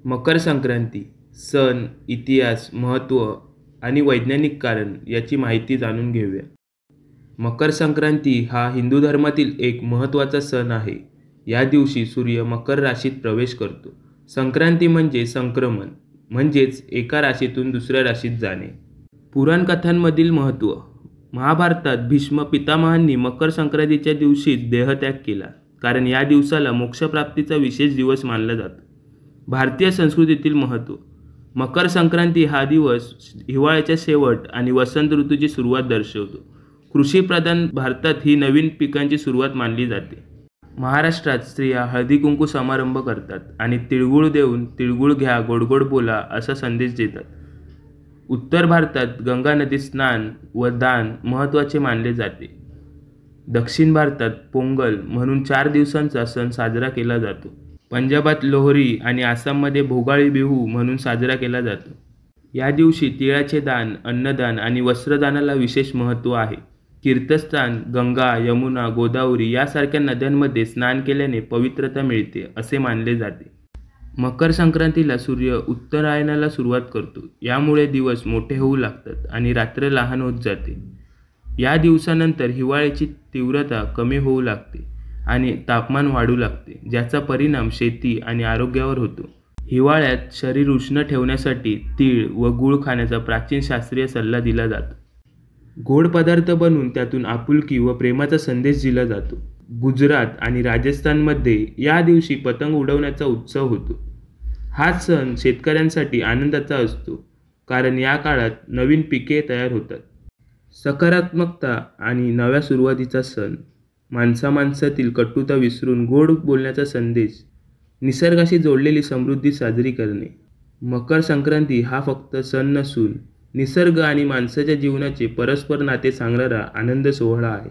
मकर संक्रांती सण, इतिहास, महत्त्व आणि वैज्ञानिक कारण याची माहिती जाणून घेऊया. मकर संक्रांती हा हिंदू धर्मातील एक महत्त्वाचा सण आहे. या दिवशी सूर्य मकर राशीत प्रवेश करतो. संक्रांती म्हणजे संक्रमण, म्हणजेच एका राशीतून दुसऱ्या राशीत जाणे. पुराण कथांमधील महत्त्व. महाभारतात भीष्म पितामहांनी मकर संक्रांतीच्या दिवशीच देहत्याग केला, कारण या दिवसाला मोक्षप्राप्तीचा विशेष दिवस मानला जातो. भारतीय संस्कृतीतील महत्त्व. मकर संक्रांती हा दिवस हिवाळ्याच्या शेवट आणि वसंत ऋतूची सुरुवात दर्शवतो. कृषीप्रधान भारतात ही नवीन पिकांची सुरुवात मानली जाते. महाराष्ट्रात स्त्रिया हळदी कुंकू समारंभ करतात आणि तिळगुळ देऊन तिळगुळ घ्या गोड गोड बोला असा संदेश देतात. उत्तर भारतात गंगा नदीत स्नान व दान महत्त्वाचे मानले जाते. दक्षिण भारतात पोंगल म्हणून 4 दिवसांचा सण साजरा केला जातो. पंजाबात लोहरी आणि आसाममध्ये भोगाळी बिहू म्हणून साजरा केला जातो. या दिवशी तिळाचे दान, अन्नदान आणि वस्त्रदानाला विशेष महत्त्व आहे. तीर्थस्थान गंगा, यमुना, गोदावरी यासारख्या नद्यांमध्ये स्नान केल्याने पवित्रता मिळते असे मानले जाते. मकर संक्रांतीला सूर्य उत्तरायणाला सुरुवात करतो. यामुळे दिवस मोठे होऊ लागतात आणि रात्र लहान होत जाते. या दिवसानंतर हिवाळ्याची तीव्रता कमी होऊ लागते आणि तापमान वाढू लागते, ज्याचा परिणाम शेती आणि आरोग्यावर होतो. हिवाळ्यात शरीर उष्ण ठेवण्यासाठी तीळ व गूळ खाण्याचा प्राचीन शास्त्रीय सल्ला दिला जातो. गोड पदार्थ बनवून त्यातून आपुलकी व प्रेमाचा संदेश दिला जातो. गुजरात आणि राजस्थानमध्ये या दिवशी पतंग उडवण्याचा उत्सव होतो. हा सण शेतकऱ्यांसाठी आनंदाचा असतो, कारण या काळात नवीन पिके तयार होतात. सकारात्मकता आणि नव्या सुरुवातीचा सण. माणसातील कटुता विसरून गोड बोलण्याचा संदेश. निसर्गाशी जोडलेली समृद्धी साजरी करणे. मकर संक्रांती हा फक्त सण नसून निसर्ग आणि माणसाच्या जीवनाचे परस्पर नाते सांगणारा आनंद सोहळा आहे.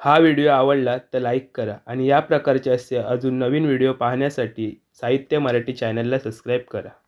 हा व्हिडिओ आवडला तर लाईक करा आणि या प्रकारचे असे अजून नवीन व्हिडिओ पाहण्यासाठी साहित्य मराठी चॅनलला सबस्क्राईब करा.